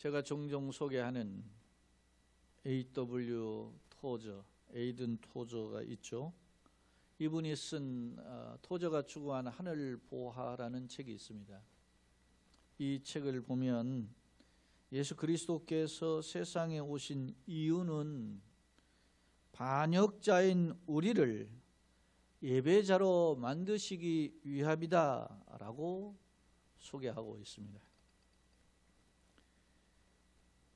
제가 종종 소개하는 A.W. 토저, 에이든 토저가 있죠. 이분이 쓴 토저가 추구한 하늘 보화라는 책이 있습니다. 이 책을 보면 예수 그리스도께서 세상에 오신 이유는 반역자인 우리를 예배자로 만드시기 위함이다라고 소개하고 있습니다.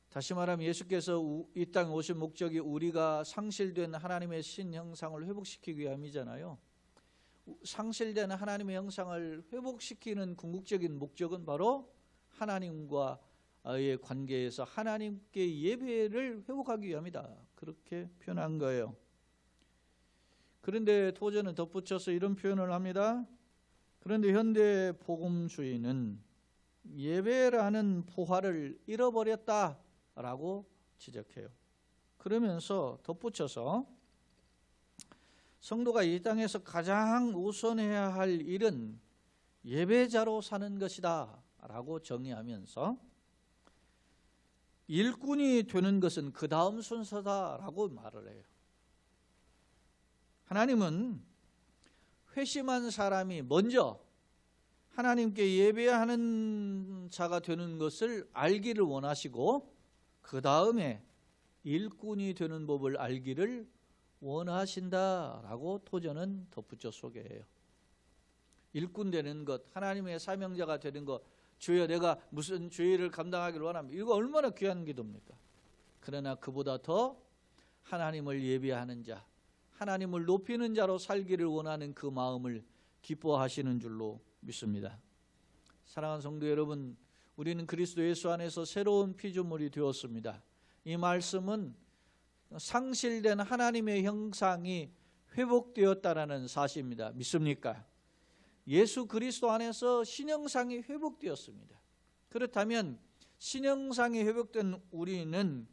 다시 말하면 예수께서 이 땅에 오신 목적이 우리가 상실된 하나님의 신형상을 회복시키기 위함이잖아요. 상실된 하나님의 형상을 회복시키는 궁극적인 목적은 바로 하나님과의 관계에서 하나님께 예배를 회복하기 위함이다. 그렇게 표현한 거예요. 그런데 토저는 덧붙여서 이런 표현을 합니다. 그런데 현대 복음주의는 예배라는 포화를 잃어버렸다라고 지적해요. 그러면서 덧붙여서 성도가 이 땅에서 가장 우선해야 할 일은 예배자로 사는 것이다 라고 정의하면서 일꾼이 되는 것은 그 다음 순서다라고 말을 해요. 하나님은 회심한 사람이 먼저 하나님께 예배하는 자가 되는 것을 알기를 원하시고 그 다음에 일꾼이 되는 법을 알기를 원하신다라고 토저는 덧붙여 소개해요. 일꾼 되는 것, 하나님의 사명자가 되는 것, 주여 내가 무슨 죄를 감당하기를 원합니다. 이거 얼마나 귀한 기도입니까? 그러나 그보다 더 하나님을 예배하는 자, 하나님을 높이는 자로 살기를 원하는 그 마음을 기뻐하시는 줄로 믿습니다. 사랑하는 성도 여러분, 우리는 그리스도 예수 안에서 새로운 피조물이 되었습니다. 이 말씀은 상실된 하나님의 형상이 회복되었다라는 사실입니다. 믿습니까? 예수 그리스도 안에서 신형상이 회복되었습니다. 그렇다면 신형상이 회복된 우리는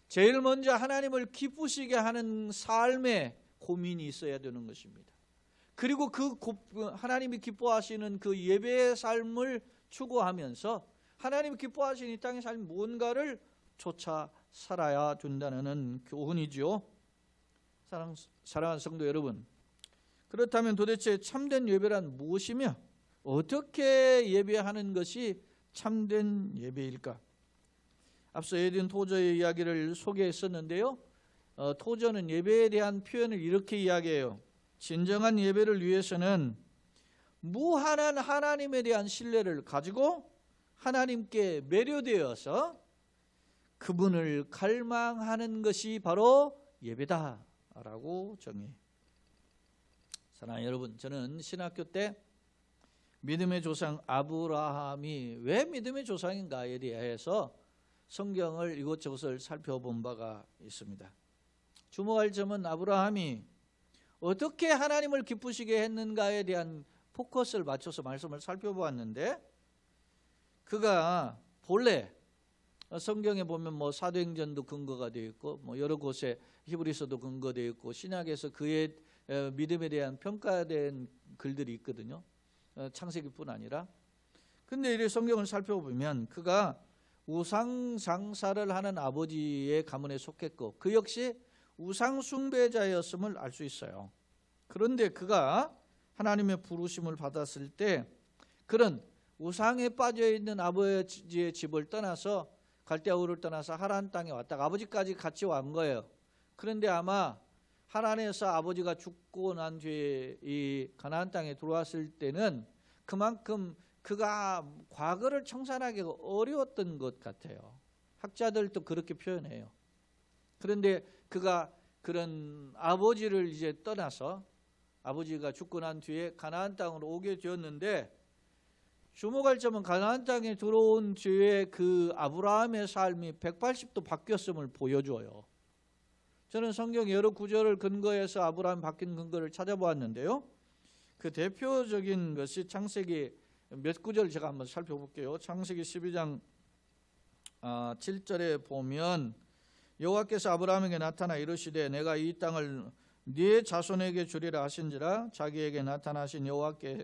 제일 먼저 하나님을 기쁘시게 하는 삶에 고민이 있어야 되는 것입니다. 그리고 하나님이 기뻐하시는 그 예배의 삶을 추구하면서 하나님이 기뻐하시는 이 땅의 삶 뭔가를 쫓아 살아야 된다는 교훈이죠. 사랑하는 성도 여러분, 그렇다면 도대체 참된 예배란 무엇이며 어떻게 예배하는 것이 참된 예배일까? 앞서 에이든 토저의 이야기를 소개했었는데요. 토저는 예배에 대한 표현을 이렇게 이야기해요. 진정한 예배를 위해서는 무한한 하나님에 대한 신뢰를 가지고 하나님께 매료되어서 그분을 갈망하는 것이 바로 예배다라고 정의해요. 사랑하는 여러분, 저는 신학교 때 믿음의 조상 아브라함이 왜 믿음의 조상인가에 대해서 성경을 이것저것을 살펴본 바가 있습니다. 주목할 점은 아브라함이 어떻게 하나님을 기쁘시게 했는가에 대한 포커스를 맞춰서 말씀을 살펴보았는데, 그가 본래 성경에 보면 사도행전도 근거가 되어 있고 여러 곳에 히브리서도 근거되어 있고 신약에서 그의 믿음에 대한 평가된 글들이 있거든요. 창세기뿐 아니라. 근데 이 성경을 살펴보면 그가 우상 장사를 하는 아버지의 가문에 속했고 그 역시 우상 숭배자였음을 알 수 있어요. 그런데 그가 하나님의 부르심을 받았을 때 그런 우상에 빠져있는 아버지의 집을 떠나서 갈대아 우르를 떠나서 하란 땅에 왔다가 아버지까지 같이 온 거예요. 그런데 아마 하란에서 아버지가 죽고 난 뒤에 이 가나안 땅에 들어왔을 때는 그만큼 그가 과거를 청산하기가 어려웠던 것 같아요. 학자들도 그렇게 표현해요. 그런데 그가 그런 아버지를 이제 떠나서 아버지가 죽고 난 뒤에 가나안 땅으로 오게 되었는데, 주목할 점은 가나안 땅에 들어온 뒤에 그 아브라함의 삶이 180도 바뀌었음을 보여줘요. 저는 성경 여러 구절을 근거해서 아브라함이 바뀐 근거를 찾아보았는데요. 그 대표적인 것이 창세기 몇 구절 제가 한번 살펴볼게요. 창세기 12장 7절에 보면 여호와께서 아브라함에게 나타나 이르시되 내가 이 땅을 네 자손에게 주리라 하신지라. 자기에게 나타나신 여호와께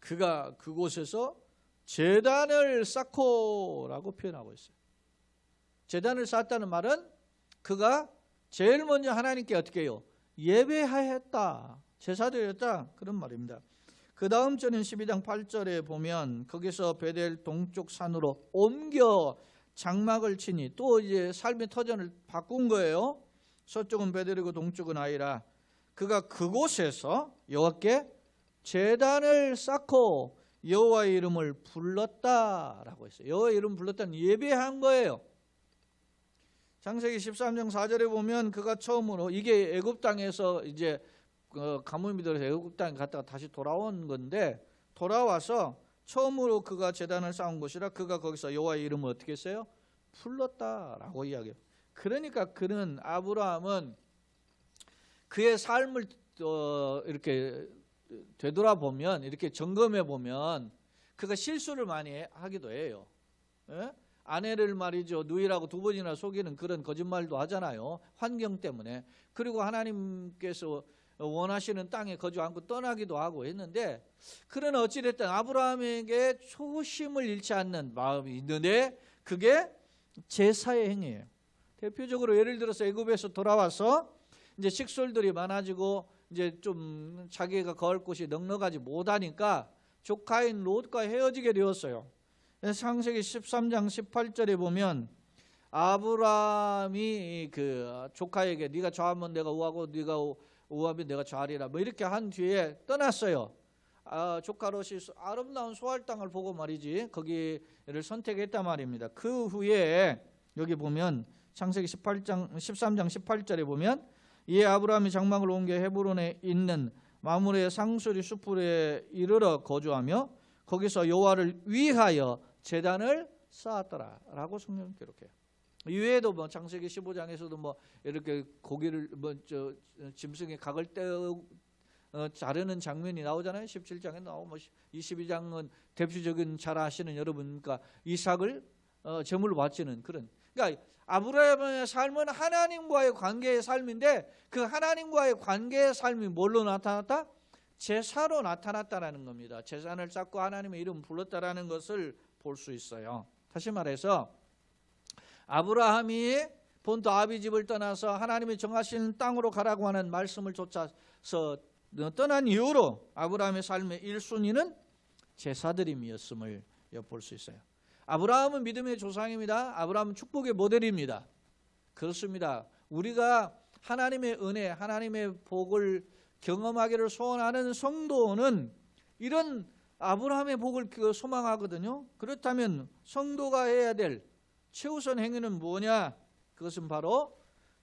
그가 그곳에서 제단을 쌓고라고 표현하고 있어요. 제단을 쌓았다는 말은 그가 제일 먼저 하나님께 어떻게 해요? 예배하였다, 제사드렸다, 그런 말입니다. 그 다음 절인 12장 8절에 보면 거기서 베델 동쪽 산으로 옮겨 장막을 치니 또 이제 삶의 터전을 바꾼 거예요. 서쪽은 베델이고 동쪽은 아이라 그가 그곳에서 여호와께 제단을 쌓고 여호와의 이름을 불렀다라고 했어요. 여호와의 이름을 불렀다는 예배한 거예요. 창세기 13장 4절에 보면 그가 처음으로, 이게 애굽 땅에서 이제 가뭄이 들어서 애굽 땅에 갔다가 다시 돌아온 건데, 돌아와서 처음으로 그가 제단을 쌓은 곳이라 그가 거기서 여호와의 이름을 어떻게 했어요? 불렀다라고 이야기해요. 그러니까 그는, 아브라함은 그의 삶을 이렇게 되돌아보면, 이렇게 점검해 보면 그가 실수를 많이 하기도 해요. 예? 아내를 말이죠, 누이라고 2번이나 속이는 그런 거짓말도 하잖아요. 환경 때문에. 그리고 하나님께서 원하시는 땅에 거주 않고 떠나기도 하고 했는데, 그러나 어찌됐든 아브라함에게 초심을 잃지 않는 마음이 있는데 그게 제사의 행위예요. 대표적으로 예를 들어서 애굽에서 돌아와서 이제 식솔들이 많아지고 이제 좀 자기가 거할 곳이 넉넉하지 못하니까 조카인 롯과 헤어지게 되었어요. 창세기 13장 18절에 보면 아브라함이 그 조카에게 네가 좌하면 내가 우하고 네가 우하면 내가 좌하리라 뭐 이렇게 한 뒤에 떠났어요. 조카 롯이 아름다운 소할 땅을 보고 말이지 거기를 선택했단 말입니다. 그 후에 여기 보면 창세기 13장 18절에 보면 이에 아브라함이 장막을 옮겨 헤브론에 있는 마므레의 상수리 숲에 이르러 거주하며 거기서 여호와를 위하여 제단을 쌓았더라 라고 성경 기록해요. 이외에도 뭐 창세기 15장에서도 뭐 이렇게 고기를 짐승의 각을 자르는 장면이 나오잖아요. 17장에 나오고 뭐 22장은 대표적인 잘 아시는 여러분, 그러니까 이삭을 제물로 바치는 그런. 그러니까 아브라함의 삶은 하나님과의 관계의 삶인데 그 하나님과의 관계의 삶이 뭘로 나타났다? 제사로 나타났다라는 겁니다. 제단을 쌓고 하나님의 이름을 불렀다라는 것을 볼 수 있어요. 다시 말해서 아브라함이 본토 아비 집을 떠나서 하나님이 정하신 땅으로 가라고 하는 말씀을 쫓아서 떠난 이후로 아브라함의 삶의 1순위는 제사드림이었음을 볼 수 있어요. 아브라함은 믿음의 조상입니다. 아브라함은 축복의 모델입니다. 그렇습니다. 우리가 하나님의 은혜, 하나님의 복을 경험하기를 소원하는 성도는 이런 아브라함의 복을 소망하거든요. 그렇다면 성도가 해야 될 최우선 행위는 뭐냐? 그것은 바로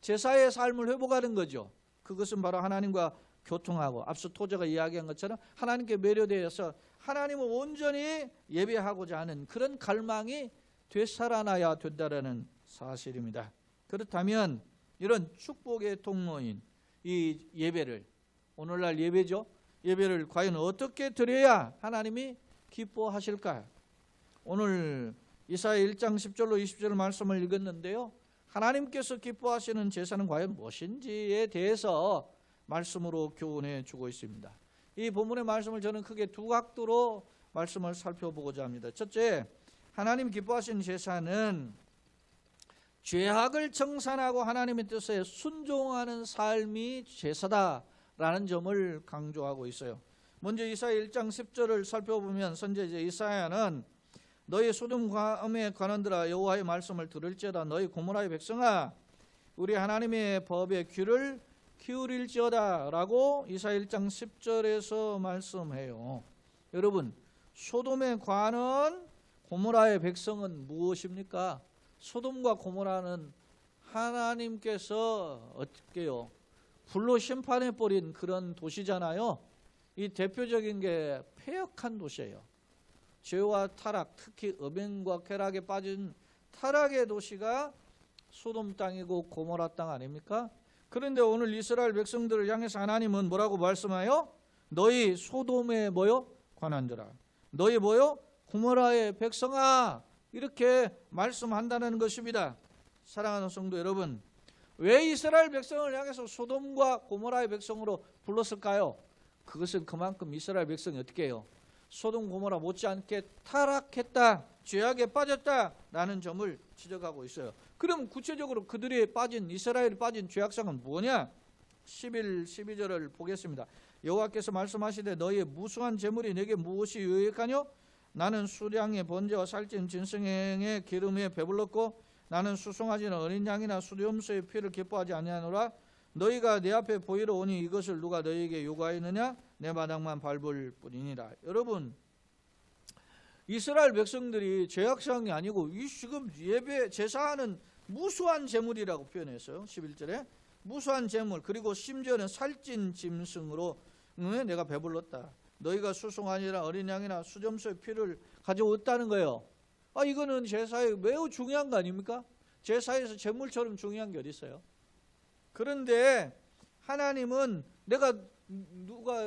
제사의 삶을 회복하는 거죠. 그것은 바로 하나님과 교통하고, 앞서 토저가 이야기한 것처럼 하나님께 매료되어서 하나님을 온전히 예배하고자 하는 그런 갈망이 되살아나야 된다는 사실입니다. 그렇다면 이런 축복의 통로인 이 예배를, 오늘날 예배죠, 예배를 과연 어떻게 드려야 하나님이 기뻐하실까? 오늘 이사야 1장 10절로 20절 말씀을 읽었는데요, 하나님께서 기뻐하시는 제사는 과연 무엇인지에 대해서 말씀으로 교훈해 주고 있습니다. 이 본문의 말씀을 저는 크게 두 각도로 말씀을 살펴보고자 합니다. 첫째, 하나님 기뻐하시는 제사는 죄악을 청산하고 하나님의 뜻에 순종하는 삶이 제사다라는 점을 강조하고 있어요. 먼저 이사야 1장 10절을 살펴보면 선지자 이사야는 너희 소돔과음의 관원들아 여호와의 말씀을 들을지어다. 너희 고모라의 백성아 우리 하나님의 법에 귀를 기울일지어다 라고 이사야 1장 10절에서 말씀해요. 여러분, 소돔의 관원, 고모라의 백성은 무엇입니까? 소돔과 고모라는 하나님께서 어떻게요? 불로 심판해버린 그런 도시잖아요. 이 대표적인 게 패역한 도시예요. 죄와 타락, 특히 음행과 쾌락에 빠진 타락의 도시가 소돔 땅이고 고모라 땅 아닙니까? 그런데 오늘 이스라엘 백성들을 향해서 하나님은 뭐라고 말씀하여? 너희 소돔의 뭐요? 관원들아. 너희 뭐요? 고모라의 백성아. 이렇게 말씀한다는 것입니다. 사랑하는 성도 여러분, 왜 이스라엘 백성을 향해서 소돔과 고모라의 백성으로 불렀을까요? 그것은 그만큼 이스라엘 백성이 어떻게 해요? 소돔 고모라 못지않게 타락했다. 죄악에 빠졌다라는 점을 지적하고 있어요. 그럼 구체적으로 그들이 빠진, 이스라엘이 빠진 죄악상은 뭐냐? 11, 12절을 보겠습니다. 여호와께서 말씀하시되 너희의 무수한 재물이 내게 무엇이 유익하뇨? 나는 수량의 번제와 살찐 진승행의 기름에 배불렀고 나는 수송아지나 어린 양이나 수염소의 피를 기뻐하지 아니하노라. 너희가 내 앞에 보이러 오니 이것을 누가 너희에게 요구하였느냐? 내 마당만 밟을 뿐이니라. 여러분, 이스라엘 백성들이 죄악상이 아니고 이 지금 예배 제사하는 무수한 재물이라고 표현했어요. 11절에 무수한 재물, 그리고 심지어는 살찐 짐승으로 내가 배불렀다. 너희가 수송아지나 어린 양이나 수점소의 피를 가져왔다는 거예요. 이거는 제사에 매우 중요한 거 아닙니까? 제사에서 재물처럼 중요한 게 어디 있어요? 그런데 하나님은 누가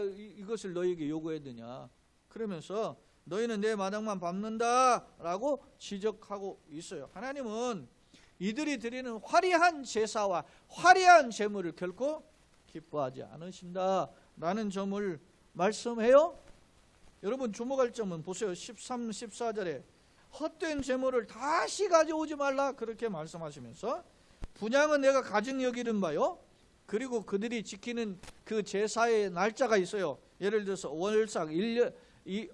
이것을 너희에게 요구했느냐? 그러면서 너희는 내 마당만 밟는다라고 지적하고 있어요. 하나님은 이들이 드리는 화려한 제사와 화려한 제물을 결코 기뻐하지 않으신다라는 점을 말씀해요. 여러분 주목할 점은 보세요. 13, 14절에 헛된 제물을 다시 가져오지 말라 그렇게 말씀하시면서 분향은 내가 가증 여기는 바요. 그리고 그들이 지키는 그 제사의 날짜가 있어요. 예를 들어서 월삭 1년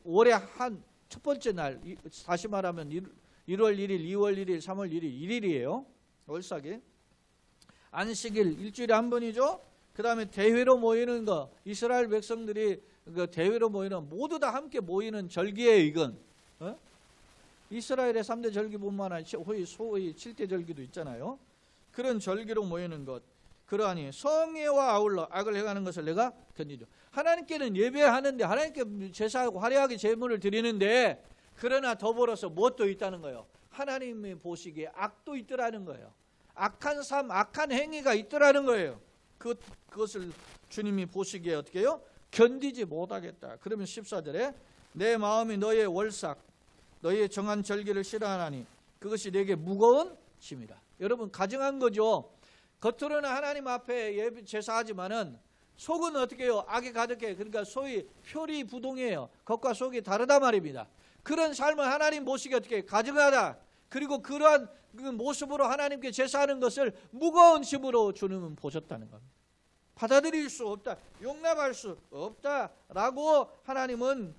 올해 한 첫 번째 날, 다시 말하면 1월 1일, 2월 1일, 3월 1일 1일이에요. 월삭이. 안식일 일주일에 한 번이죠. 그 다음에 대회로 모이는 거, 이스라엘 백성들이 그 대회로 모이는 모두 다 함께 모이는 절기예요. 이건 이스라엘의 3대 절기뿐만 아니라 소위 7대 절기도 있잖아요. 그런 절기로 모이는 것, 그러하니 성회와 아울러 악을 행하는 것을 내가 견디죠. 하나님께는 예배하는데, 하나님께 제사하고 화려하게 제물을 드리는데, 그러나 더불어서 무엇도 있다는 거예요. 하나님이 보시기에 악도 있더라는 거예요. 악한 삶, 악한 행위가 있더라는 거예요. 그것을 주님이 보시기에 어떻게 해요? 견디지 못하겠다. 그러면 14절에 내 마음이 너의 월삭, 너희의 정한 절기를 싫어하나니 그것이 내게 무거운 짐이라. 여러분 가증한 거죠. 겉으로는 하나님 앞에 예배 제사하지만은 속은 어떻게 해요? 악에 가득해. 그러니까 소위 표리부동이에요. 겉과 속이 다르다 말입니다. 그런 삶을 하나님 보시기에 어떻게 가증하다. 그리고 그러한 그 모습으로 하나님께 제사하는 것을 무거운 짐으로 주님은 보셨다는 겁니다. 받아들일 수 없다, 용납할 수 없다라고 하나님은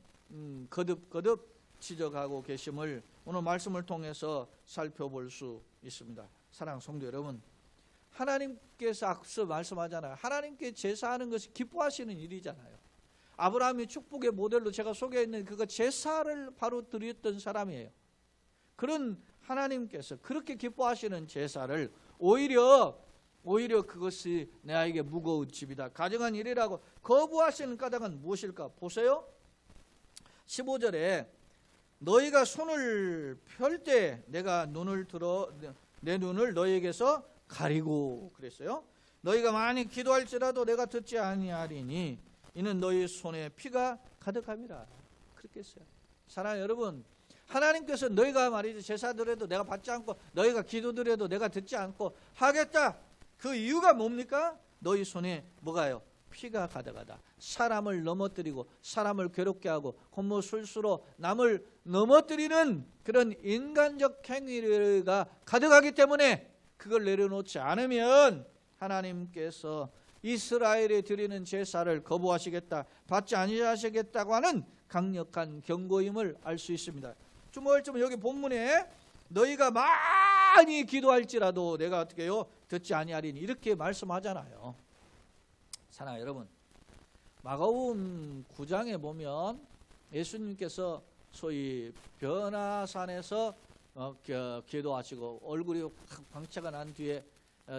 거듭 지적하고 계심을 오늘 말씀을 통해서 살펴볼 수 있습니다. 사랑하는 성도 여러분, 하나님께서 앞서 말씀하잖아요. 하나님께 제사하는 것이 기뻐하시는 일이잖아요. 아브라함이 축복의 모델로 제가 소개했는 그가 제사를 바로 드렸던 사람이에요. 그런 하나님께서 그렇게 기뻐하시는 제사를 오히려 그것이 내게 무거운 짐이다, 가증한 일이라고 거부하시는 까닭은 무엇일까? 보세요. 15절에 너희가 손을 펼 때 내가 내 눈을 너희에게서 가리고 그랬어요. 너희가 많이 기도할지라도 내가 듣지 아니하리니 이는 너희 손에 피가 가득함이라. 그렇게 했어요. 사랑하는 여러분, 하나님께서 너희가 말이죠 제사 드려도 내가 받지 않고 너희가 기도 드려도 내가 듣지 않고 하겠다. 그 이유가 뭡니까? 너희 손에 뭐가요? 피가 가득하다. 사람을 넘어뜨리고 사람을 괴롭게 하고 곤모술수로 남을 넘어뜨리는 그런 인간적 행위가 가득하기 때문에 그걸 내려놓지 않으면 하나님께서 이스라엘에 드리는 제사를 거부하시겠다, 받지 아니하시겠다고 하는 강력한 경고임을 알 수 있습니다. 주목할 점은 여기 본문에 너희가 많이 기도할지라도 내가 어떻게 해요? 듣지 아니하리니 이렇게 말씀하잖아요. 사랑하는 여러분, 마가복음 9장에 보면 예수님께서 소위 변화산에서 기도하시고 얼굴이 광채가 난 뒤에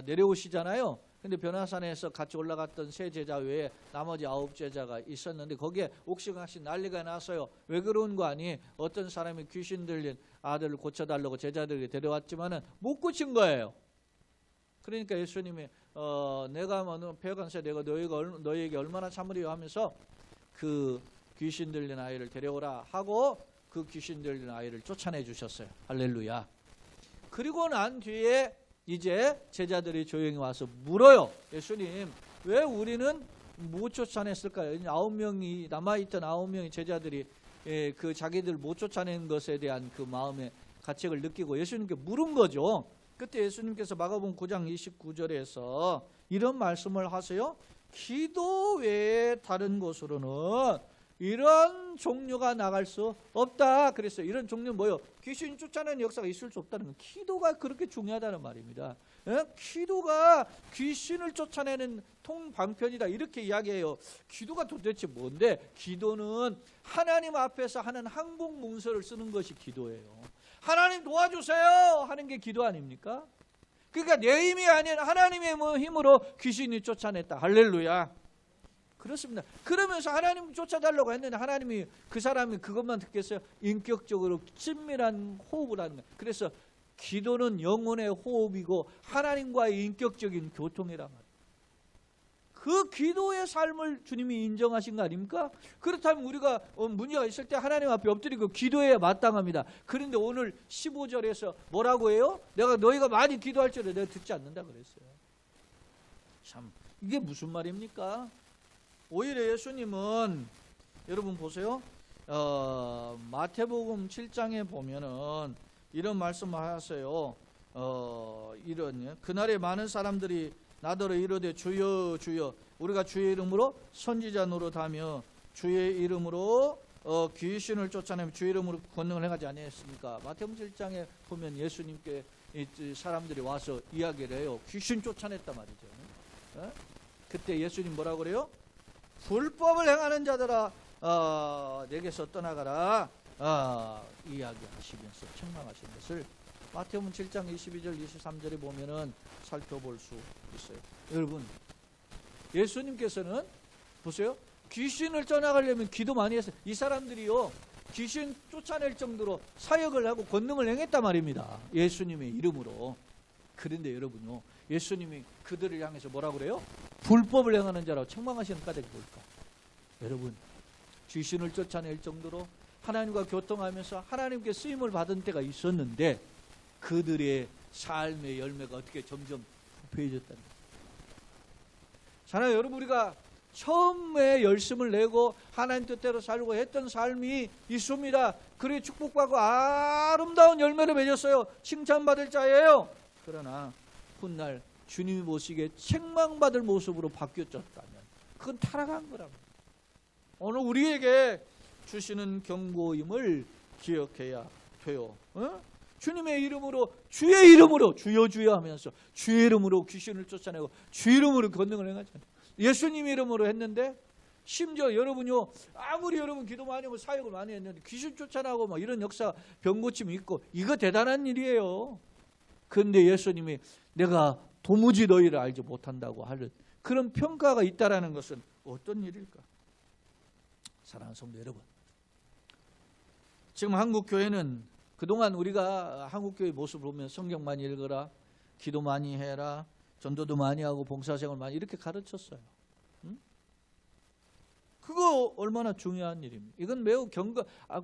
내려오시잖아요. 근데 변화산에서 같이 올라갔던 세 제자 외에 나머지 9제자가 있었는데 거기에 옥신각신 난리가 났어요. 왜 그런 거 아니? 어떤 사람이 귀신 들린 아들을 고쳐달라고 제자들에게 데려왔지만은 못 고친 거예요. 그러니까 예수님이 내가 배간세 내가 너희에게 얼마나 참으리요 하면서 그 귀신 들린 아이를 데려오라 하고 그 귀신 들린 아이를 쫓아내 주셨어요. 할렐루야. 그리고 난 뒤에 이제 제자들이 조용히 와서 물어요. 예수님, 왜 우리는 못 쫓아냈을까요? 9명이 남아있던 9명의 제자들이 그 자기들 못 쫓아낸 것에 대한 그 마음의 가책을 느끼고 예수님께 물은 거죠. 그때 예수님께서 마가복음 9장 29절에서 이런 말씀을 하세요. 기도 외에 다른 곳으로는 이런 종류가 나갈 수 없다. 그랬어요. 이런 종류는 뭐예요? 귀신 쫓아내는 역사가 있을 수 없다는 건 기도가 그렇게 중요하다는 말입니다. 기도가 귀신을 쫓아내는 통방편이다 이렇게 이야기해요. 기도가 도대체 뭔데? 기도는 하나님 앞에서 하는 항복 문서를 쓰는 것이 기도예요. 하나님 도와주세요 하는 게 기도 아닙니까? 그러니까 내 힘이 아닌 하나님의 힘으로 귀신이 쫓아냈다. 할렐루야. 그렇습니다. 그러면서 하나님 쫓아달라고 했는데 하나님이 그 사람이 그것만 듣겠어요? 인격적으로 친밀한 호흡을 하는 거예요. 그래서 기도는 영혼의 호흡이고 하나님과의 인격적인 교통이란 말이에요. 그 기도의 삶을 주님이 인정하신 거 아닙니까? 그렇다면 우리가 문제가 있을 때 하나님 앞에 엎드리고 기도해야 마땅합니다. 그런데 오늘 15절에서 뭐라고 해요? 내가 너희가 많이 기도할 줄에 내가 듣지 않는다 그랬어요. 참 이게 무슨 말입니까? 오히려 예수님은 여러분 보세요. 마태복음 7장에 보면은 이런 말씀을 하세요. 이런 그날에 많은 사람들이 나더러 이르되 주여 주여 우리가 주의 이름으로 선지자 노릇하며 주의 이름으로 귀신을 쫓아내며 주의 이름으로 권능을 행하지 아니했습니까? 마태복음 7장에 보면 예수님께 사람들이 와서 이야기를 해요. 귀신 쫓아냈단 말이죠. 그때 예수님 뭐라고 그래요? 불법을 행하는 자들아 내게서 떠나가라 이야기하시면서 책망하신 것을 마태복음 7장 22절 23절에 보면은 살펴볼 수 있어요. 여러분 예수님께서는 보세요. 귀신을 쫓아가려면 기도 많이 했어요. 이 사람들이요 귀신 쫓아낼 정도로 사역을 하고 권능을 행했단 말입니다. 예수님의 이름으로. 그런데 여러분요 예수님이 그들을 향해서 뭐라고 그래요? 불법을 행하는 자라고 책망하시는 까닭이 뭘까? 여러분 귀신을 쫓아낼 정도로 하나님과 교통하면서 하나님께 쓰임을 받은 때가 있었는데 그들의 삶의 열매가 어떻게 점점 부패해졌다는 거예요. 여러분 우리가 처음에 열심을 내고 하나님 뜻대로 살고 했던 삶이 있습니다. 그래 축복받고 아름다운 열매를 맺었어요. 칭찬받을 자예요. 그러나 훗날 주님이 보시기에 책망받을 모습으로 바뀌었다면 그건 타락한 거랍니다. 오늘 우리에게 주시는 경고임을 기억해야 돼요. 주님의 이름으로 주의 이름으로 주여 주여 하면서 주의 이름으로 귀신을 쫓아내고 주의 이름으로 권능을 행하잖아요. 예수님 이름으로 했는데 심지어 여러분요 아무리 여러분 기도 많이 하고 사역을 많이 했는데 귀신 쫓아나고 막 이런 역사 병고침이 있고 이거 대단한 일이에요. 그런데 예수님이 내가 도무지 너희를 알지 못한다고 하는 그런 평가가 있다라는 것은 어떤 일일까? 사랑하는 성도 여러분, 지금 한국 교회는 그동안 우리가 한국 교회 모습을 보면 성경 많이 읽어라, 기도 많이 해라, 전도도 많이 하고 봉사생활 많이 이렇게 가르쳤어요. 그거 얼마나 중요한 일입니까? 이건 매우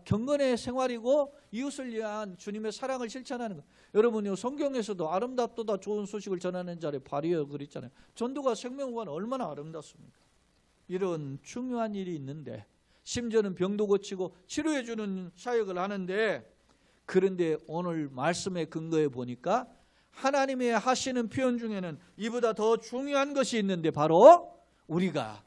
경건의 생활이고 이웃을 위한 주님의 사랑을 실천하는 것. 여러분요 성경에서도 아름답도다 좋은 소식을 전하는 자를 발휘하여 그랬잖아요. 전도가 생명과는 얼마나 아름답습니까? 이런 중요한 일이 있는데 심지어는 병도 고치고 치료해 주는 사역을 하는데 그런데 오늘 말씀의 근거에 보니까 하나님의 하시는 표현 중에는 이보다 더 중요한 것이 있는데 바로 우리가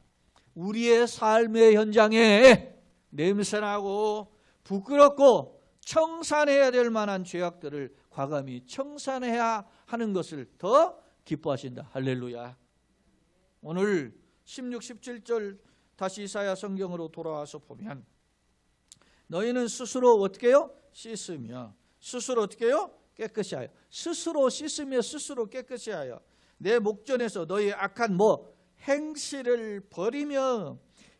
우리의 삶의 현장에 냄새나고 부끄럽고 청산해야 될 만한 죄악들을 과감히 청산해야 하는 것을 더 기뻐하신다. 할렐루야. 오늘 16, 17절 다시 이사야 성경으로 돌아와서 보면 너희는 스스로 어떻게 해요? 씻으며 스스로 어떻게 해요? 깨끗이 하여 스스로 씻으며 스스로 깨끗이 하여 내 목전에서 너희 악한 행실을 버리며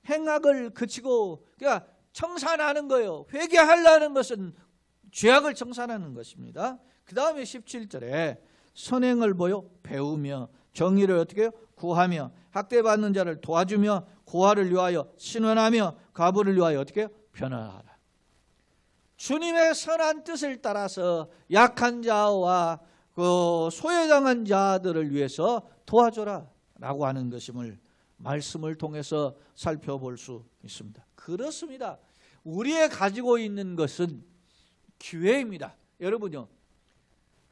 행악을 그치고 그러니까 청산하는 거예요. 회개하려는 것은 죄악을 청산하는 것입니다. 그 다음에 17절에 선행을 배우며 정의를 어떻게 해요? 구하며 학대받는 자를 도와주며 고아를 위하여 신원하며 과부를 위하여 어떻게 해요? 편안하라. 주님의 선한 뜻을 따라서 약한 자와 소외당한 자들을 위해서 도와줘라 라고 하는 것임을 말씀을 통해서 살펴볼 수 있습니다. 그렇습니다. 우리의 가지고 있는 것은 기회입니다. 여러분요,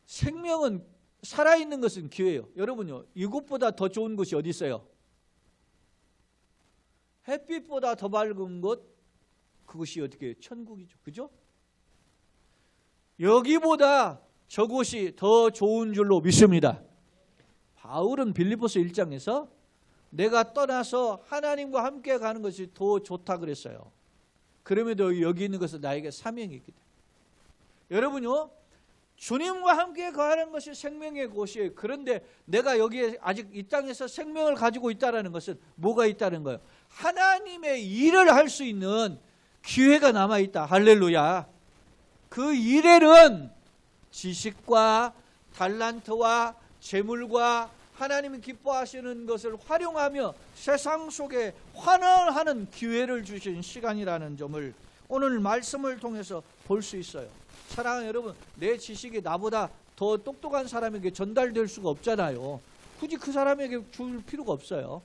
생명은 살아있는 것은 기회예요. 여러분요, 이곳보다 더 좋은 곳이 어디 있어요? 햇빛보다 더 밝은 곳, 그것이 어떻게 천국이죠. 그죠? 여기보다 저곳이 더 좋은 줄로 믿습니다. 바울은 빌립보서 1장에서 내가 떠나서 하나님과 함께 가는 것이 더 좋다 그랬어요. 그럼에도 여기 있는 것은 나에게 사명이 있기 때문에. 여러분요, 주님과 함께 가는 것이 생명의 곳이에요. 그런데 내가 여기에 아직 이 땅에서 생명을 가지고 있다는 것은 뭐가 있다는 거예요? 하나님의 일을 할 수 있는 기회가 남아있다. 할렐루야. 그 일에는 지식과 달란트와 재물과 하나님이 기뻐하시는 것을 활용하며 세상 속에 환원하는 기회를 주신 시간이라는 점을 오늘 말씀을 통해서 볼 수 있어요. 사랑하는 여러분, 내 지식이 나보다 더 똑똑한 사람에게 전달될 수가 없잖아요. 굳이 그 사람에게 줄 필요가 없어요.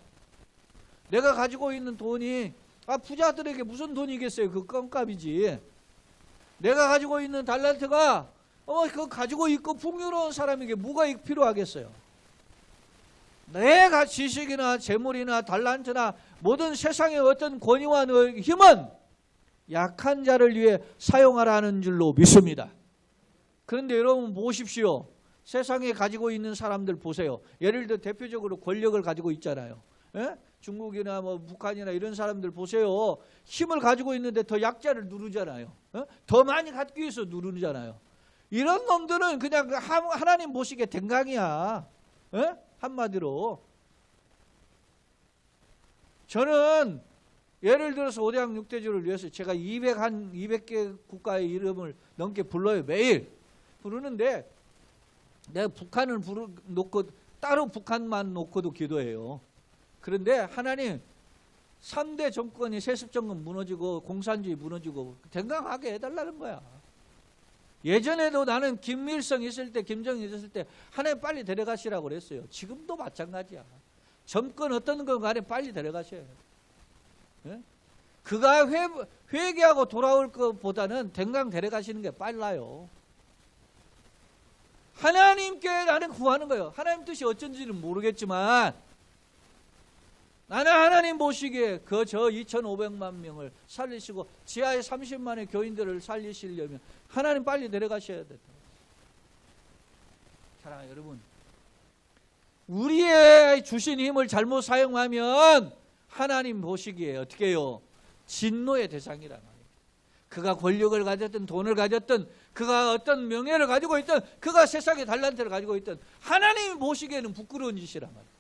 내가 가지고 있는 돈이 부자들에게 무슨 돈이겠어요? 그 껌값이지. 내가 가지고 있는 달란트가 그거 가지고 있고 풍요로운 사람에게 뭐가 필요하겠어요? 내가 지식이나 재물이나 달란트나 모든 세상의 어떤 권위와 힘은 약한 자를 위해 사용하라는 줄로 믿습니다. 그런데 여러분 보십시오. 세상에 가지고 있는 사람들 보세요. 예를 들어 대표적으로 권력을 가지고 있잖아요. 예? 중국이나 북한이나 이런 사람들 보세요. 힘을 가지고 있는데 더 약자를 누르잖아요. 더 많이 갖기 위해서 누르잖아요. 이런 놈들은 그냥 하나님 보시기에 댕강이야. 한마디로. 저는 예를 들어서 5대학 6대주를 위해서 제가 200개 국가의 이름을 넘게 불러요. 매일 부르는데 내가 북한을 놓고 따로 북한만 놓고도 기도해요. 그런데 하나님 3대 정권이 세습정권 무너지고 공산주의 무너지고 댕강하게 해달라는 거야. 예전에도 나는 김일성 있을 때, 김정일 있을 때 하나님 빨리 데려가시라고 그랬어요. 지금도 마찬가지야. 정권 어떤 건 간에 빨리 데려가셔야 해요. 예? 그가 회개하고 돌아올 것보다는 댕강 데려가시는 게 빨라요. 하나님께 나는 구하는 거예요. 하나님 뜻이 어쩐지는 모르겠지만 나는 하나님 보시기에 저 2,500만 명을 살리시고 지하에 30만의 교인들을 살리시려면 하나님 빨리 데려가셔야 된다. 사랑하는 여러분, 우리의 주신 힘을 잘못 사용하면 하나님 보시기에 어떻게 해요? 진노의 대상이란 말이에요. 그가 권력을 가졌든 돈을 가졌든 그가 어떤 명예를 가지고 있든 그가 세상의 달란트를 가지고 있든 하나님이 보시기에는 부끄러운 짓이란 말이에요.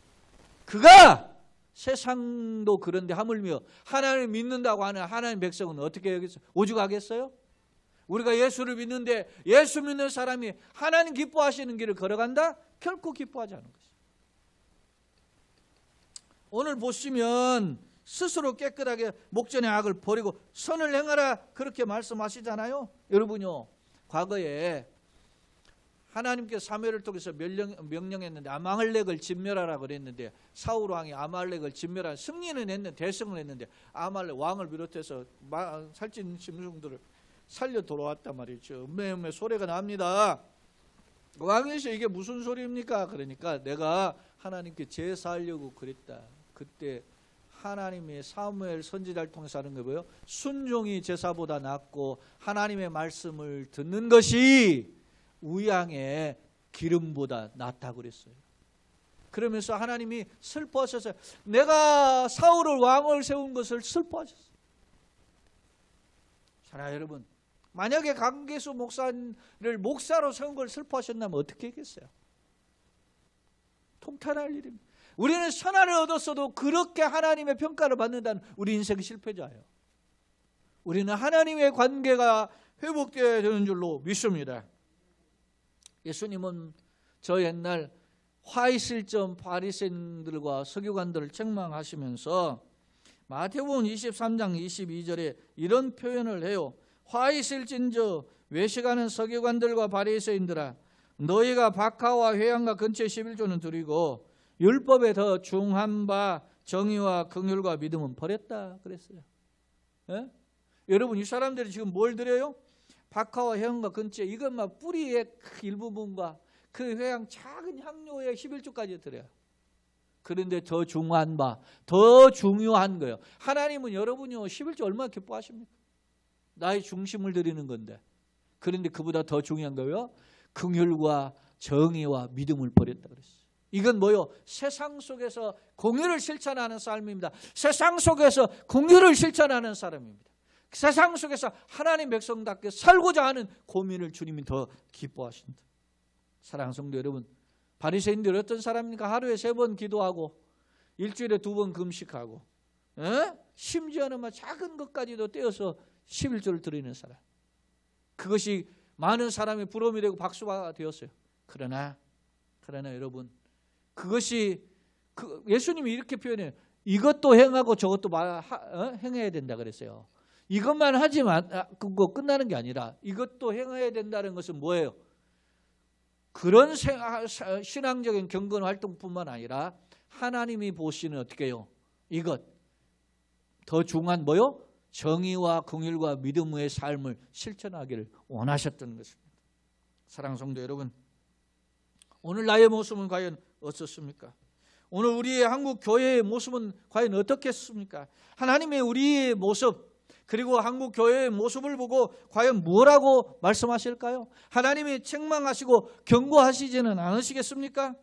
그가 세상도 그런데 하물며 하나님을 믿는다고 하는 하나님 백성은 어떻게 여기서 오죽하겠어요? 우리가 예수를 믿는데 예수 믿는 사람이 하나님 기뻐하시는 길을 걸어간다? 결코 기뻐하지 않은 것이죠. 오늘 보시면 스스로 깨끗하게 목전의 악을 버리고 선을 행하라 그렇게 말씀하시잖아요. 여러분요, 과거에 하나님께서 사무엘을 통해서 명령했는데 아말렉을 진멸하라 그랬는데 사울 왕이 아말렉을 진멸한 승리는 했는데 대승을 했는데 아말렉 왕을 비롯해서 살찐 짐승들을 살려 돌아왔단 말이죠. 음메 소리가 납니다. 왕이시 이게 무슨 소리입니까? 그러니까 내가 하나님께 제사하려고 그랬다. 그때 하나님의 사무엘 선지자를 통해서 하는 게 뭐예요? 순종이 제사보다 낫고 하나님의 말씀을 듣는 것이 우양의 기름보다 낫다고 그랬어요. 그러면서 하나님이 슬퍼하셔서 내가 사울을 왕을 세운 것을 슬퍼하셨어요. 자, 여러분, 만약에 강계수 목사를 목사로 세운 걸 슬퍼하셨다면 어떻게 했겠어요? 통탄할 일입니다. 우리는 선한을 얻었어도 그렇게 하나님의 평가를 받는다는 우리 인생의 실패자예요. 우리는 하나님의 관계가 회복되어야 되는 줄로 믿습니다. 예수님은 저 옛날 화 있을 점 바리새인들과 서기관들을 책망하시면서 마태복음 23장 22절에 이런 표현을 해요. 화 있을진저 외식하는 서기관들과 바리새인들아, 너희가 박하와 회양과 근처의 11조는 드리고 율법에 더 중한 바 정의와 긍휼과 믿음은 버렸다 그랬어요. 예? 여러분 이 사람들이 지금 뭘 드려요? 박하와 해양과 근처 이건 막 뿌리의 일부분과 그 회양 작은 향료의 11조까지 드려요. 그런데 더 중요한 거예요. 하나님은 여러분이요 11조 얼마나 기뻐하십니까? 나의 중심을 드리는 건데. 그런데 그보다 더 중요한 거예요. 긍휼과 정의와 믿음을 버렸다 그랬어요. 이건 뭐요? 세상 속에서 공의를 실천하는 삶입니다. 세상 속에서 공의를 실천하는 사람입니다. 세상 속에서 하나님 백성답게 살고자 하는 고민을 주님이 더 기뻐하신다. 사랑하는 성도 여러분, 바리새인들 어떤 사람입니까? 하루에 3번 기도하고 일주일에 2번 금식하고 심지어는 막 작은 것까지도 떼어서 11조를 드리는 사람. 그것이 많은 사람의 부러움이 되고 박수가 되었어요. 그러나 여러분, 그것이 예수님이 이렇게 표현해요. 이것도 행하고 저것도 행해야 된다 그랬어요. 이것만 하지만 그거 끝나는 게 아니라 이것도 행해야 된다는 것은 뭐예요? 그런 신앙적인 경건 활동뿐만 아니라 하나님이 보시는 어떻게 해요? 이것 더 중요한 뭐요? 정의와 긍휼과 믿음의 삶을 실천하기를 원하셨던 것입니다. 사랑하는 성도 여러분, 오늘 나의 모습은 과연 어떻습니까? 오늘 우리의 한국 교회의 모습은 과연 어떻겠습니까? 하나님의 우리의 모습 그리고 한국 교회의 모습을 보고 과연 뭐라고 말씀하실까요? 하나님이 책망하시고 경고하시지는 않으시겠습니까?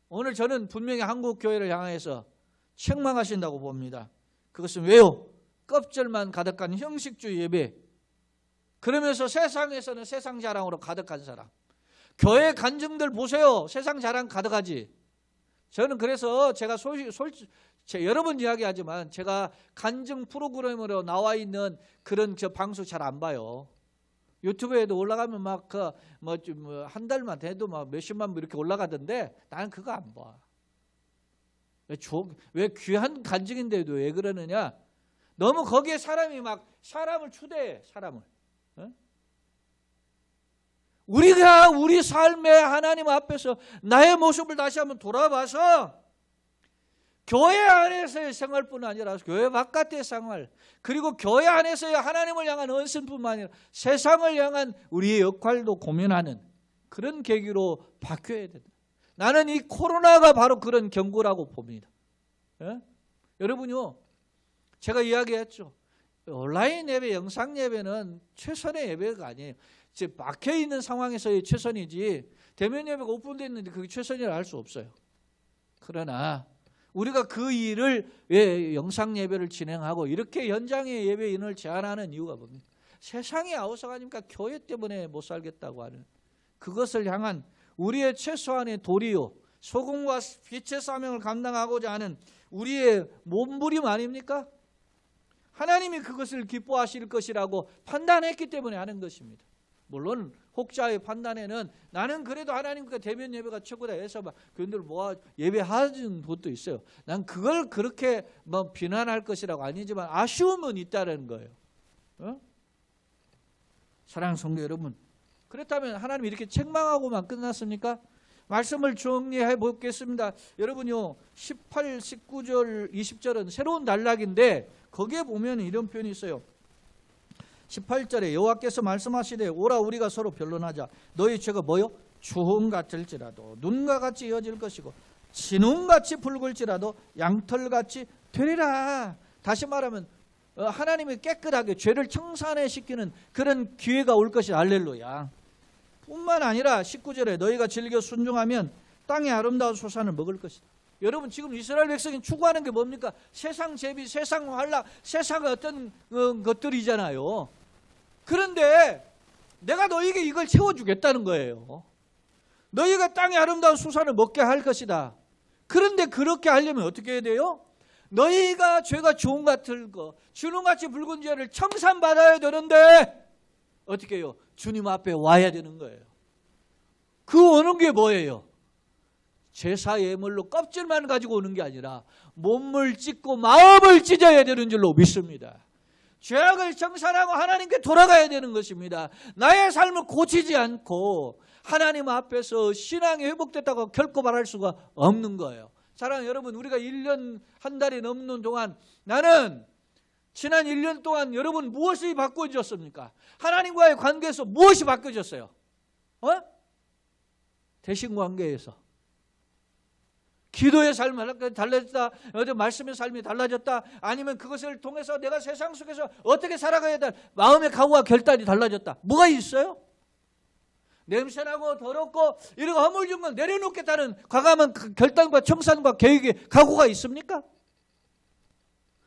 오늘 저는 분명히 한국 교회를 향해서 책망하신다고 봅니다. 그것은 왜요? 껍질만 가득한 형식주의 예배. 그러면서 세상에서는 세상 자랑으로 가득한 사람. 교회 간증들 보세요. 세상 자랑 가득하지. 저는 그래서 제가 여러 번 이야기하지만 제가 간증 프로그램으로 나와 있는 그런 방송 잘 안 봐요. 유튜브에도 올라가면 막 한 달만 돼도 막 몇십만 부 이렇게 올라가던데 나는 그거 안 봐. 왜 귀한 간증인데도 왜 그러느냐? 너무 거기에 사람을 추대해. 사람을. 우리가 우리 삶의 하나님 앞에서 나의 모습을 다시 한번 돌아봐서 교회 안에서의 생활뿐 아니라 교회 바깥의 생활, 그리고 교회 안에서의 하나님을 향한 헌신뿐만 아니라 세상을 향한 우리의 역할도 고민하는 그런 계기로 바뀌어야 된다. 나는 이 코로나가 바로 그런 경고라고 봅니다. 여러분요, 제가 이야기했죠. 온라인 예배, 영상 예배는 최선의 예배가 아니에요. 이제 막혀있는 상황에서의 최선이지 대면 예배가 오픈되어 있는데 그게 최선이라 할 수 없어요. 그러나 우리가 그 일을 왜 영상 예배를 진행하고 이렇게 현장의 예배인을 제한하는 이유가 뭡니까? 세상이 아우성하니까 교회 때문에 못 살겠다고 하는 그것을 향한 우리의 최소한의 도리요, 소금과 빛의 사명을 감당하고자 하는 우리의 몸부림 아닙니까? 하나님이 그것을 기뻐하실 것이라고 판단했기 때문에 하는 것입니다. 물론 혹자의 판단에는 나는 그래도 하나님과 대면 예배가 최고다 해서 막 교인들 모아 예배하는 것도 있어요. 난 그걸 그렇게 비난할 것이라고 아니지만 아쉬움은 있다는 거예요. 사랑하는 성도 여러분, 그렇다면 하나님이 이렇게 책망하고만 끝났습니까? 말씀을 정리해 보겠습니다. 여러분요, 18, 19절, 20절은 새로운 단락인데 거기에 보면 이런 표현이 있어요. 18절에 여호와께서 말씀하시되 오라 우리가 서로 변론하자. 너희 죄가 뭐요? 주홍 같을지라도 눈과 같이 이어질 것이고 진홍같이 붉을지라도 양털같이 되리라. 다시 말하면 하나님이 깨끗하게 죄를 청산시키는 그런 기회가 올 것이다. 할렐루야. 뿐만 아니라 19절에 너희가 즐겨 순종하면 땅의 아름다운 소산을 먹을 것이다. 여러분 지금 이스라엘 백성이 추구하는 게 뭡니까? 세상 재비, 세상 환락, 세상의 어떤 것들이잖아요. 그런데 내가 너희에게 이걸 채워주겠다는 거예요. 너희가 땅의 아름다운 수산을 먹게 할 것이다. 그런데 그렇게 하려면 어떻게 해야 돼요? 너희가 죄가 주홍 같은 거, 주홍같이 붉은 죄를 청산받아야 되는데 어떻게 해요? 주님 앞에 와야 되는 거예요. 그 오는 게 뭐예요? 제사 예물로 껍질만 가지고 오는 게 아니라 몸을 찢고 마음을 찢어야 되는 줄로 믿습니다. 죄악을 청산하고 하나님께 돌아가야 되는 것입니다. 나의 삶을 고치지 않고 하나님 앞에서 신앙이 회복됐다고 결코 말할 수가 없는 거예요. 사랑하는 여러분, 우리가 1년 한 달이 넘는 동안 나는 지난 1년 동안 여러분 무엇이 바꿔졌습니까? 하나님과의 관계에서 무엇이 바꿔졌어요? 대신 관계에서. 기도의 삶이 달라졌다, 말씀의 삶이 달라졌다, 아니면 그것을 통해서 내가 세상 속에서 어떻게 살아가야 될 마음의 각오와 결단이 달라졌다. 뭐가 있어요? 냄새나고 더럽고 이러고 허물진 건 내려놓겠다는 과감한 결단과 청산과 계획의 각오가 있습니까?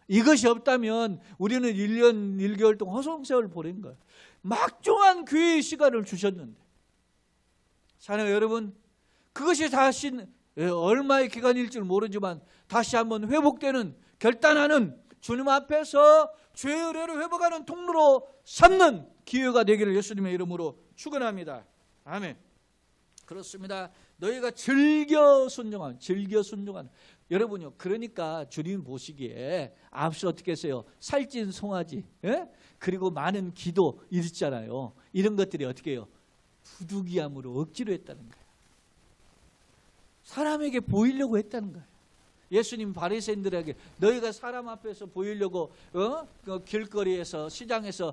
이것이 없다면 우리는 1년 1개월 동안 허송세월 보낸 거예요. 막중한 교회의 시간을 주셨는데, 사랑하는 여러분, 그것이 다시 얼마의 기간일지 모르지만 다시 한번 회복되는, 결단하는, 주님 앞에서 죄의 의뢰를 회복하는 통로로 삼는 기회가 되기를 예수님의 이름으로 축원합니다. 아멘. 그렇습니다. 너희가 즐겨 순종하는. 여러분요, 그러니까 주님 보시기에 앞서 어떻게 했어요? 살찐 송아지, 그리고 많은 기도 있잖아요. 이런 것들이 어떻게 해요? 부득이함으로 억지로 했다는 거예요. 사람에게 보이려고 했다는 거예요. 예수님 바리새인들에게 너희가 사람 앞에서 보이려고 길거리에서, 시장에서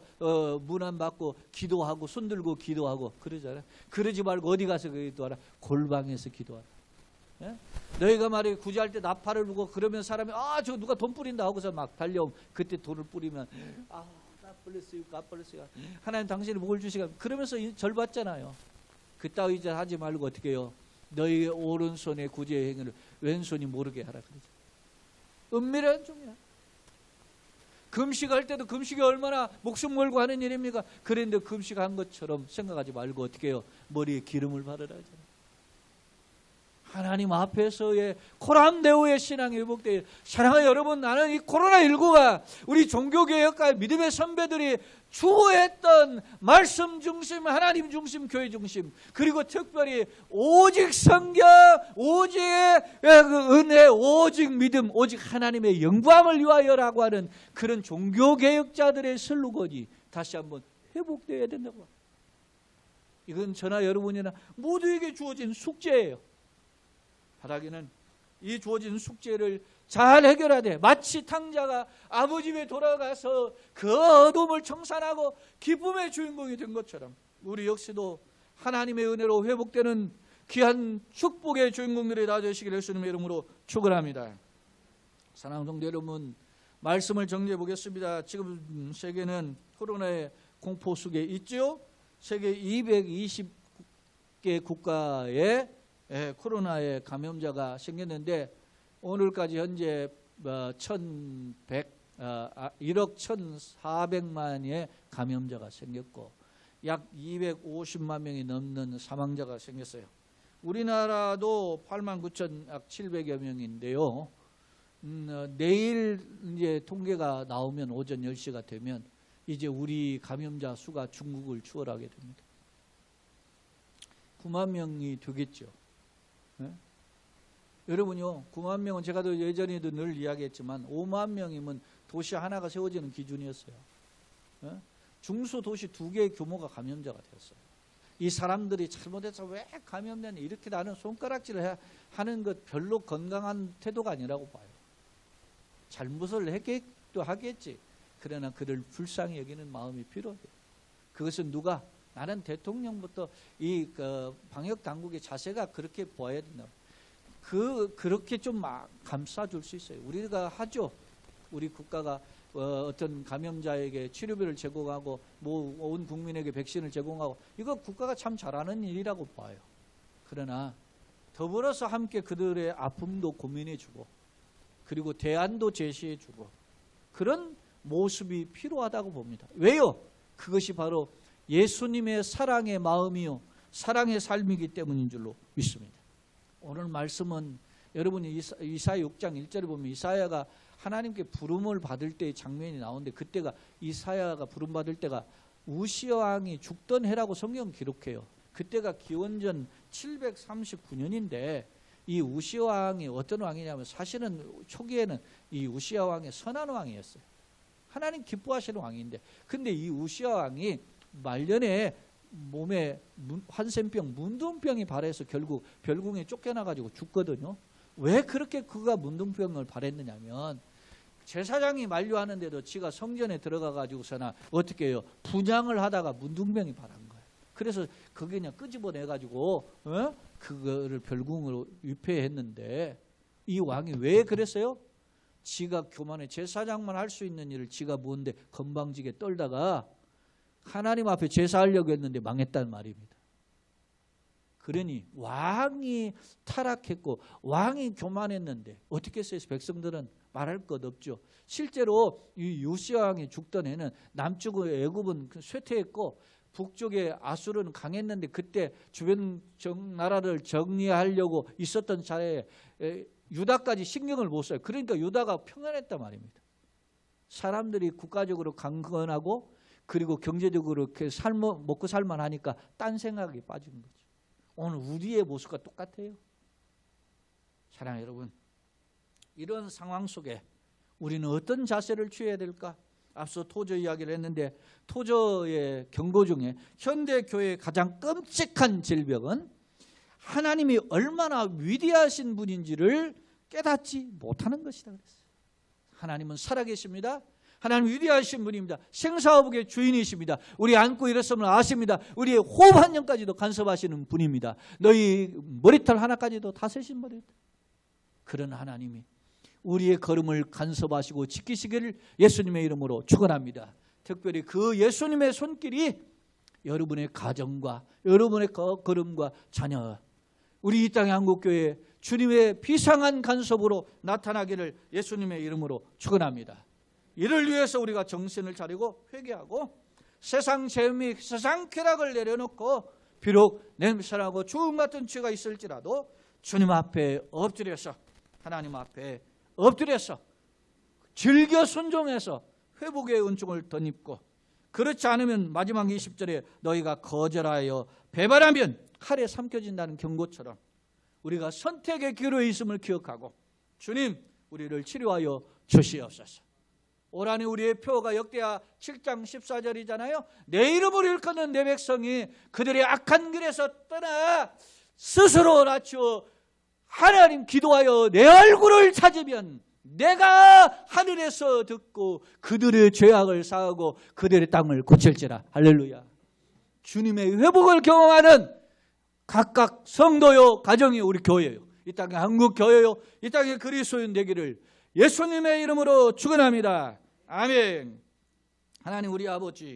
문안 받고 기도하고 손 들고 기도하고 그러잖아요. 그러지 말고 어디 가서 기도하라? 골방에서 기도하라. 너희가 말이에요, 구제할 때 나팔을 불고 그러면 사람이 저 누가 돈 뿌린다 하고서 막 달려오면, 그때 돈을 뿌리면 God bless you. 하나님 당신이 복을 주시가, 그러면서 절 받잖아요. 그따위 절 하지 말고 어떻게 해요? 너희 오른손의 구제의 행위를 왼손이 모르게 하라 그러죠. 은밀한 중이야. 금식할 때도 금식이 얼마나 목숨 걸고 하는 일입니까? 그런데 금식한 것처럼 생각하지 말고 어떻게 해요? 머리에 기름을 바르라 하잖아요. 하나님 앞에서의 코람데오의 신앙이 회복되어. 사랑하는 여러분, 나는 이 코로나19가 우리 종교개혁과 믿음의 선배들이 추구했던 말씀 중심, 하나님 중심, 교회 중심, 그리고 특별히 오직 성경, 오직 은혜, 오직 믿음, 오직 하나님의 영광을 위하여라고 하는 그런 종교개혁자들의 슬로건이 다시 한번 회복되어야 된다고. 이건 저나 여러분이나 모두에게 주어진 숙제예요. 바라기는 이 주어진 숙제를 잘 해결해야 돼. 마치 탕자가 아버지 집에 돌아가서 그 어둠을 청산하고 기쁨의 주인공이 된 것처럼 우리 역시도 하나님의 은혜로 회복되는 귀한 축복의 주인공들이 다 되시길 예수님의 이름으로 축원합니다. 사랑하는 성도 여러분, 말씀을 정리해 보겠습니다. 지금 세계는 코로나의 공포 속에 있죠. 세계 220개 국가에 코로나의 감염자가 생겼는데, 오늘까지 현재 1억 1,400만의 감염자가 생겼고 약 250만 명이 넘는 사망자가 생겼어요. 우리나라도 89,700여 명인데요. 내일 이제 통계가 나오면 오전 10시가 되면 이제 우리 감염자 수가 중국을 추월하게 됩니다. 9만 명이 되겠죠. 여러분요, 9만 명은 제가 예전에도 늘 이야기했지만 5만 명이면 도시 하나가 세워지는 기준이었어요. 중소도시 2개의 규모가 감염자가 되었어요. 이 사람들이 잘못해서 왜 감염되냐 이렇게 나는 손가락질을 하는 것 별로 건강한 태도가 아니라고 봐요. 잘못을 했기도 하겠지. 그러나 그를 불쌍히 여기는 마음이 필요해요. 그것은 누가? 나는 대통령부터 이 방역 당국의 자세가 그렇게 보아야 된다. 그렇게 좀 감싸줄 수 있어요. 우리가 하죠. 우리 국가가 어떤 감염자에게 치료비를 제공하고 온 국민에게 백신을 제공하고, 이거 국가가 참 잘하는 일이라고 봐요. 그러나 더불어서 함께 그들의 아픔도 고민해주고 그리고 대안도 제시해주고 그런 모습이 필요하다고 봅니다. 왜요? 그것이 바로 예수님의 사랑의 마음이요 사랑의 삶이기 때문인 줄로 믿습니다. 오늘 말씀은 여러분이 이사야 6장 1절에 보면 이사야가 하나님께 부름을 받을 때의 장면이 나오는데, 그때가 이사야가 부름 받을 때가 우시야 왕이 죽던 해라고 성경 기록해요. 그때가 기원전 739년인데 이 우시야 왕이 어떤 왕이냐면 사실은 초기에는 이 우시야 왕이 선한 왕이었어요. 하나님 기뻐하시는 왕인데, 근데 이 우시야 왕이 말년에 몸에 한센병, 문둥병이 발해서 결국 별궁에 쫓겨나가지고 죽거든요. 왜 그렇게 그가 문둥병을 발했느냐면 제사장이 만류하는데도 지가 성전에 들어가 가지고서나 어떻게 해요? 분향을 하다가 문둥병이 발한 거예요. 그래서 그게 그냥 끄집어내 가지고 그거를 별궁으로 유폐했는데, 이 왕이 왜 그랬어요? 지가 교만해. 제사장만 할 수 있는 일을 지가 뭔데 건방지게 떨다가 하나님 앞에 제사하려고 했는데 망했단 말입니다. 그러니 왕이 타락했고 왕이 교만했는데 어떻게 했어요? 백성들은 말할 것 없죠. 실제로 이 요시야 왕이 죽던 해는 남쪽의 애굽은 쇠퇴했고 북쪽의 아수르는 강했는데, 그때 주변 나라를 정리하려고 있었던 차에 유다까지 신경을 못 써요. 그러니까 유다가 평안했단 말입니다. 사람들이 국가적으로 강건하고 그리고 경제적으로 이렇게 먹고 살만하니까 딴 생각이 빠진 거죠. 오늘 우리의 모습과 똑같아요. 사랑하는 여러분, 이런 상황 속에 우리는 어떤 자세를 취해야 될까? 앞서 토저 이야기를 했는데, 토저의 경고 중에 현대 교회의 가장 끔찍한 질병은 하나님이 얼마나 위대하신 분인지를 깨닫지 못하는 것이다 그랬어요. 하나님은 살아계십니다. 하나님 위대하신 분입니다. 생사화복의 주인이십니다. 우리 안고 일었음을 아십니다. 우리의 호흡 한 년까지도 간섭하시는 분입니다. 너희 머리털 하나까지도 다스리신 분이다. 그런 하나님이 우리의 걸음을 간섭하시고 지키시기를 예수님의 이름으로 축원합니다. 특별히 그 예수님의 손길이 여러분의 가정과 여러분의 걸음과 자녀, 우리 이 땅의 한국교회 주님의 비상한 간섭으로 나타나기를 예수님의 이름으로 축원합니다. 이를 위해서 우리가 정신을 차리고 회개하고 세상 재미, 세상 쾌락을 내려놓고 비록 냄새나고 죽음 같은 죄가 있을지라도 주님 앞에 엎드려서, 하나님 앞에 엎드려서 즐겨 순종해서 회복의 은총을 덧입고, 그렇지 않으면 마지막 20절에 너희가 거절하여 배반하면 칼에 삼켜진다는 경고처럼 우리가 선택의 기로에 있음을 기억하고 주님 우리를 치료하여 주시옵소서. 올 한해 우리의 표가 역대하 7장 14절이잖아요. 내 이름을 일컫는 내 백성이 그들의 악한 길에서 떠나 스스로 낮추어 하나님 기도하여 내 얼굴을 찾으면 내가 하늘에서 듣고 그들의 죄악을 사하고 그들의 땅을 고칠지라. 할렐루야. 주님의 회복을 경험하는 각각 성도요, 가정이 우리 교회요, 이 땅의 한국 교회요, 이 땅의 그리스도인 되기를 예수님의 이름으로 축원합니다. 아멘. 하나님 우리 아버지,